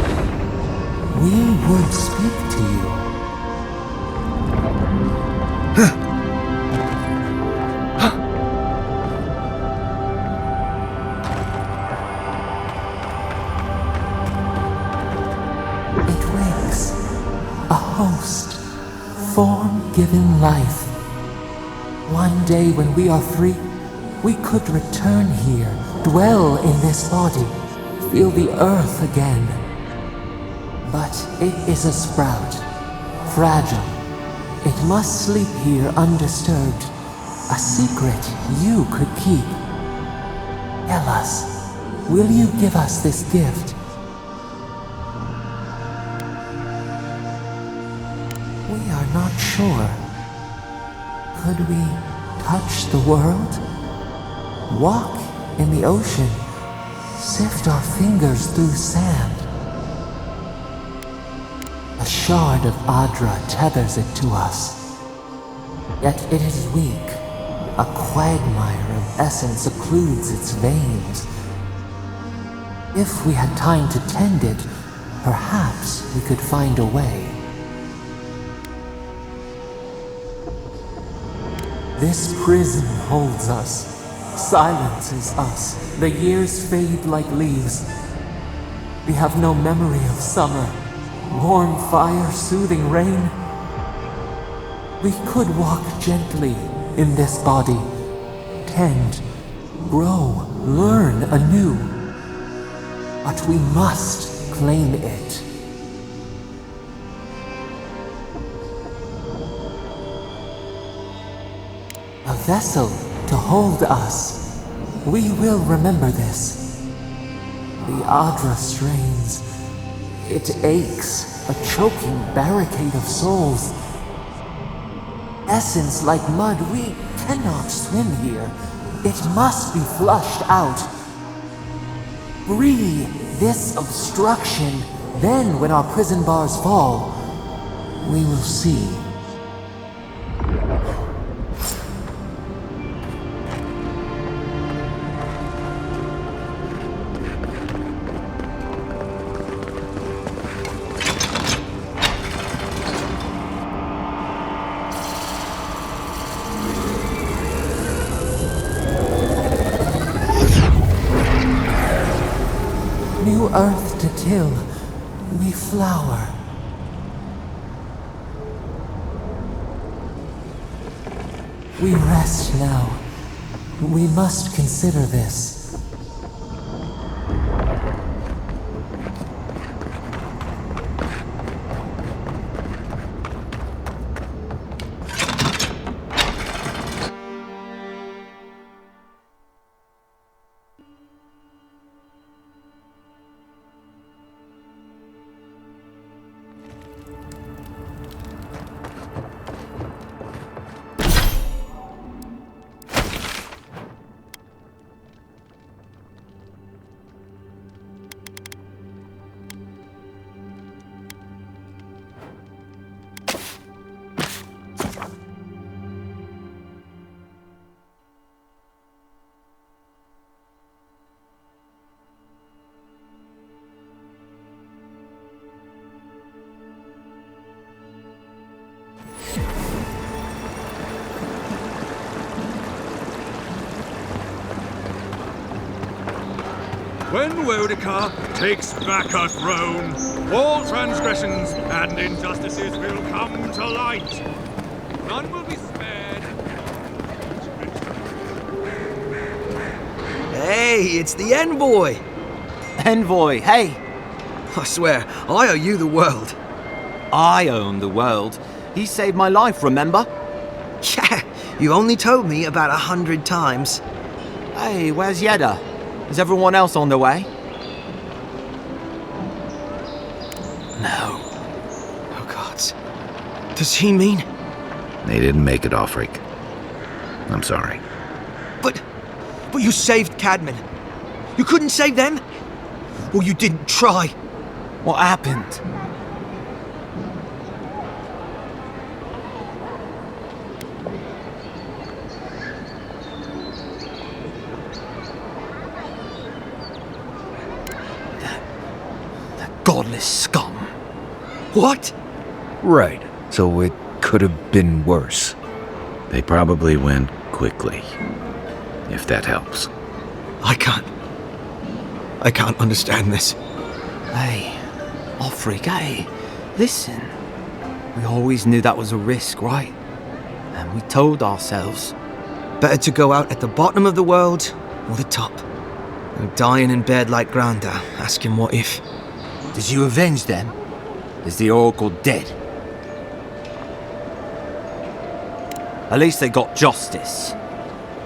we would speak to you. It wakes, a host, form-given life. One day when we are free, we could return here, dwell in this body, feel the earth again. But it is a sprout, fragile. It must sleep here undisturbed. A secret you could keep. Tell us, will you give us this gift? We are not sure. Could we touch the world? Walk in the ocean? Sift our fingers through sand? A shard of Adra tethers it to us. Yet it is weak. A quagmire of essence occludes its veins. If we had time to tend it, perhaps we could find a way. This prison holds us, silences us. The years fade like leaves. We have no memory of summer, warm fire, soothing rain. We could walk gently in this body, tend, grow, learn anew. But we must claim it. A vessel to hold us. We will remember this. The Adra strains. It aches, a choking barricade of souls. Essence like mud, we cannot swim here. It must be flushed out. Free this obstruction. Then, when our prison bars fall, we will see. New earth to till, we flower. We rest now. We must consider this. When Wodekar takes back her throne, all transgressions and injustices will come to light. None will be spared. Hey, it's the envoy! Envoy, hey! I swear, I owe you the world. I own the world. He saved my life, remember? Yeah, you only told me about 100 times. Hey, where's Yeda? Is everyone else on the way? No. Oh, gods. Does he mean? They didn't make it, Offric. I'm sorry. But you saved Cadman. You couldn't save them? Or you didn't try? What happened? godless scum. What? Right. So it could have been worse. They probably went quickly, if that helps. I can't understand this. Hey, Offric, hey, listen. We always knew that was a risk, right? And we told ourselves. Better to go out at the bottom of the world or the top. No dying in bed like Granda, asking what if. Did you avenge them? Is the Oracle dead? At least they got justice.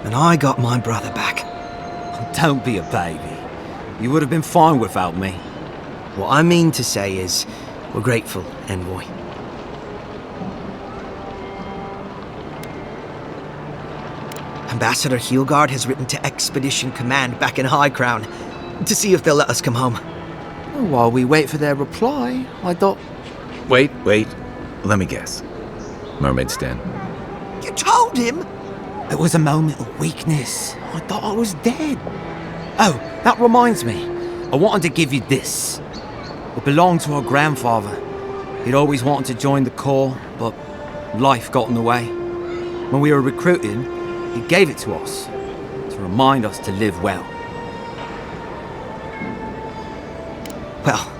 And I got my brother back. Don't be a baby. You would have been fine without me. What I mean to say is, we're grateful, Envoy. Ambassador Heelgard has written to Expedition Command back in High Crown to see if they'll let us come home. While we wait for their reply, I thought... Wait. Let me guess. Mermaid's Den. You told him? It was a moment of weakness. I thought I was dead. Oh, that reminds me. I wanted to give you this. It belonged to our grandfather. He'd always wanted to join the Corps, but life got in the way. When we were recruiting, he gave it to us to remind us to live well. Well,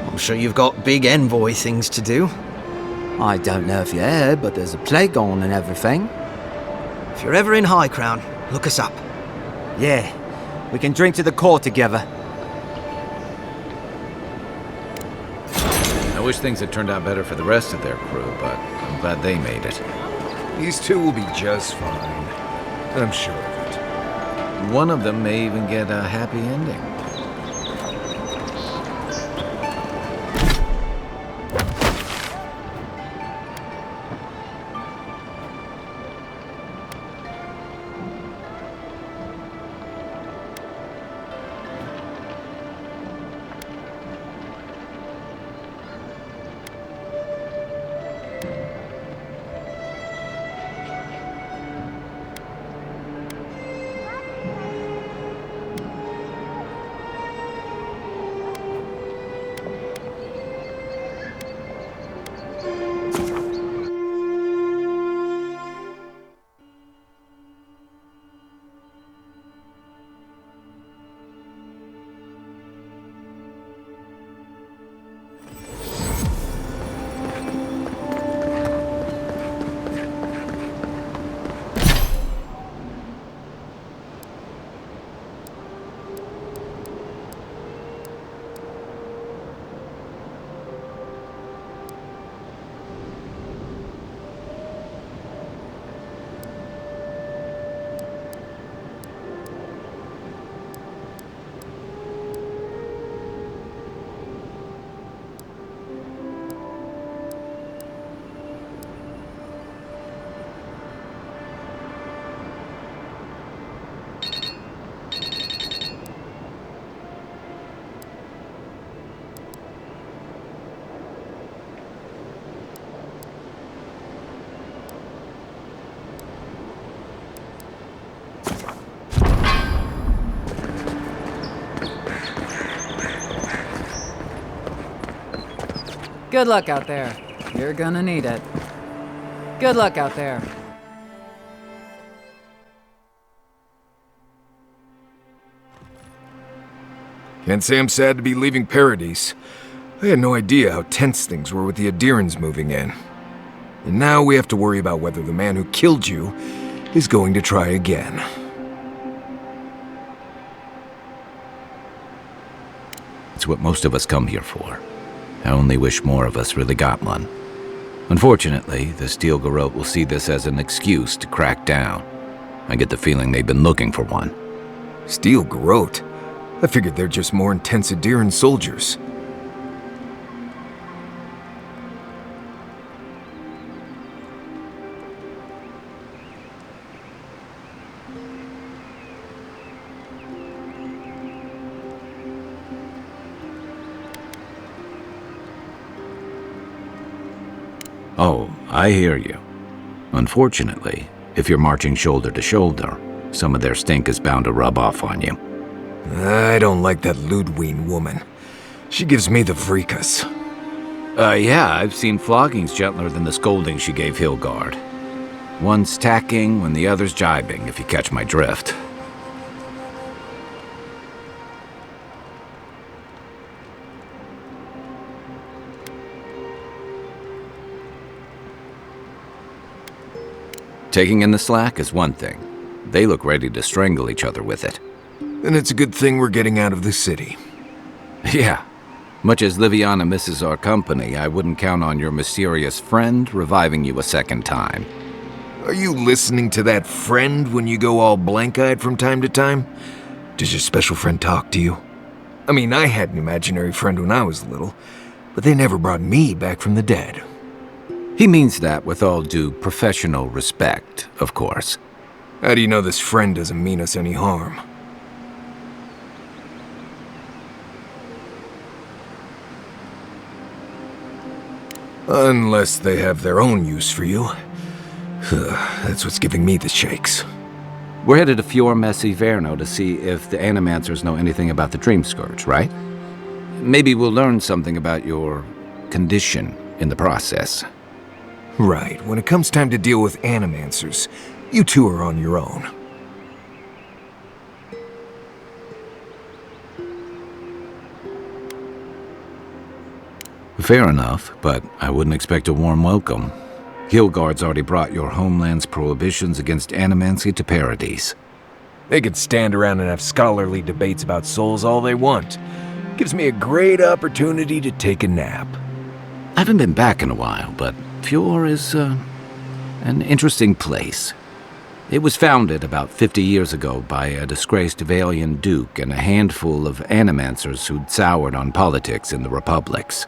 I'm sure you've got big envoy things to do. I don't know if you heard, but there's a plague on and everything. If you're ever in High Crown, look us up. Yeah, we can drink to the Corps together. I wish things had turned out better for the rest of their crew, but I'm glad they made it. These two will be just fine. I'm sure of it. One of them may even get a happy ending. Good luck out there. You're gonna need it. Good luck out there. Can't say I'm sad to be leaving Paradise. I had no idea how tense things were with the Adirans moving in. And now we have to worry about whether the man who killed you is going to try again. It's what most of us come here for. I only wish more of us really got one. Unfortunately, the Steel Garrote will see this as an excuse to crack down. I get the feeling they've been looking for one. Steel Garrote? I figured they're just more intense Adiran soldiers. Oh, I hear you. Unfortunately, if you're marching shoulder to shoulder, some of their stink is bound to rub off on you. I don't like that Ludwig woman. She gives me the vreekas. Yeah, I've seen floggings gentler than the scolding she gave Hilgard. One's tacking when the other's jibing, if you catch my drift. Taking in the slack is one thing. They look ready to strangle each other with it. Then it's a good thing we're getting out of the city. Yeah. Much as Liviana misses our company, I wouldn't count on your mysterious friend reviving you a second time. Are you listening to that friend when you go all blank-eyed from time to time? Does your special friend talk to you? I mean, I had an imaginary friend when I was little, but they never brought me back from the dead. He means that with all due professional respect, of course. How do you know this friend doesn't mean us any harm? Unless they have their own use for you. That's what's giving me the shakes. We're headed to Fior Messi Verno to see if the Animancers know anything about the Dream Scourge, right? Maybe we'll learn something about your condition in the process. Right. When it comes time to deal with Animancers, you two are on your own. Fair enough, but I wouldn't expect a warm welcome. Hilgard's already brought your homeland's prohibitions against animancy to Paradise. They could stand around and have scholarly debates about souls all they want. Gives me a great opportunity to take a nap. I haven't been back in a while, but Fior is, an interesting place. It was founded about 50 years ago by a disgraced Valian duke and a handful of animancers who'd soured on politics in the republics.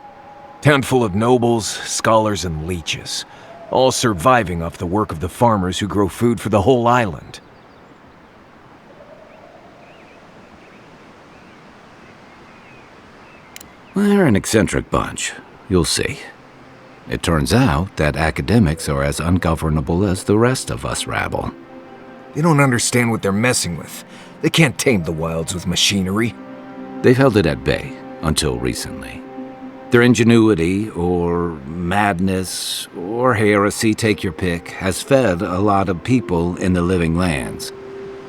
Town full of nobles, scholars, and leeches, all surviving off the work of the farmers who grow food for the whole island. They're an eccentric bunch. You'll see. It turns out that academics are as ungovernable as the rest of us rabble. They don't understand what they're messing with. They can't tame the wilds with machinery. They've held it at bay, until recently. Their ingenuity, or madness, or heresy, take your pick, has fed a lot of people in the living lands.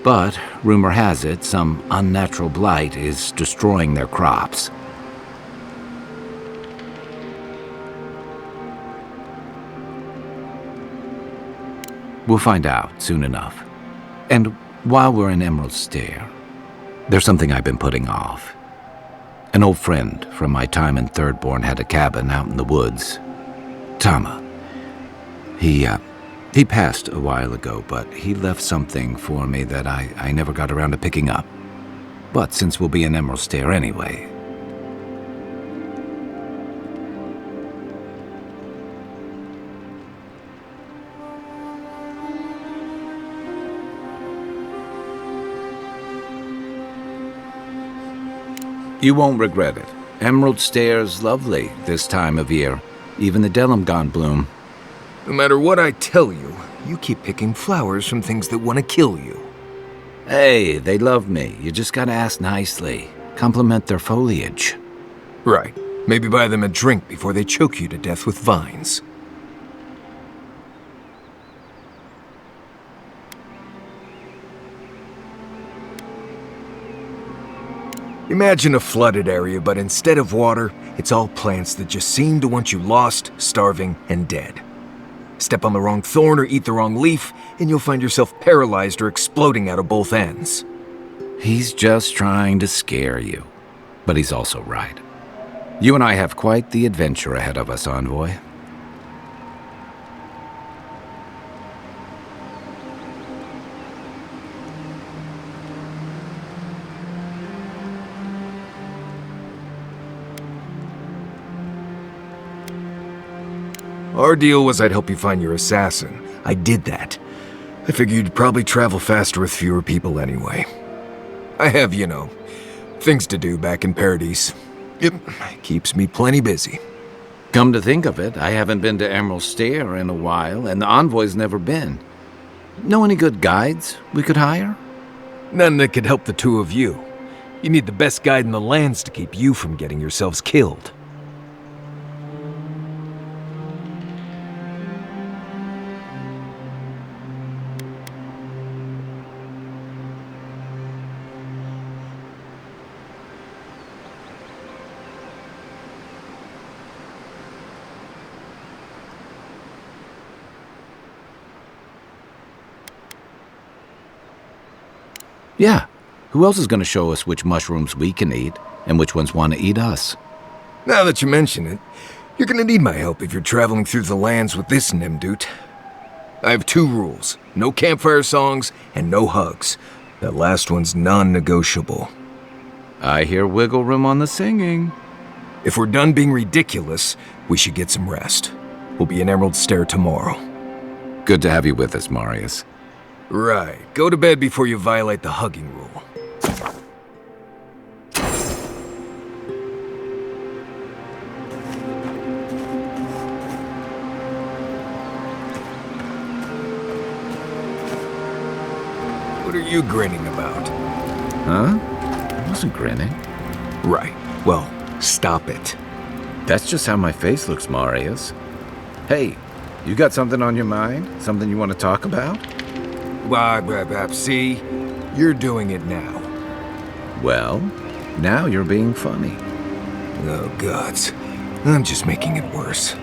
But, rumor has it, some unnatural blight is destroying their crops. We'll find out soon enough. And while we're in Emerald Stair, there's something I've been putting off. An old friend from my time in Thirdborn had a cabin out in the woods. Tama. He passed a while ago, but he left something for me that I never got around to picking up. But since we'll be in Emerald Stair anyway... You won't regret it. Emerald Stair's lovely this time of year. Even the Delimgon bloom. No matter what I tell you, you keep picking flowers from things that want to kill you. Hey, they love me. You just gotta ask nicely. Compliment their foliage. Right. Maybe buy them a drink before they choke you to death with vines. Imagine a flooded area, but instead of water, it's all plants that just seem to want you lost, starving, and dead. Step on the wrong thorn or eat the wrong leaf, and you'll find yourself paralyzed or exploding out of both ends. He's just trying to scare you. But he's also right. You and I have quite the adventure ahead of us, Envoy. Our deal was I'd help you find your assassin. I did that. I figured you'd probably travel faster with fewer people anyway. I have, you know, things to do back in Paradise. It keeps me plenty busy. Come to think of it, I haven't been to Emerald Stair in a while, and the Envoy's never been. Know any good guides we could hire? None that could help the two of you. You need the best guide in the lands to keep you from getting yourselves killed. Yeah. Who else is going to show us which mushrooms we can eat and which ones want to eat us? Now that you mention it, you're gonna need my help if you're traveling through the lands with this Nimdoot. I have 2 rules. No campfire songs and no hugs. That last one's non-negotiable. I hear wiggle room on the singing. If we're done being ridiculous, we should get some rest. We'll be in Emerald Stair tomorrow. Good to have you with us, Marius. Right. Go to bed before you violate the hugging rule. What are you grinning about? Huh? I wasn't grinning. Right. Well, stop it. That's just how my face looks, Marius. Hey, you got something on your mind? Something you want to talk about? See? You're doing it now. Well, now you're being funny. Oh, gods. I'm just making it worse.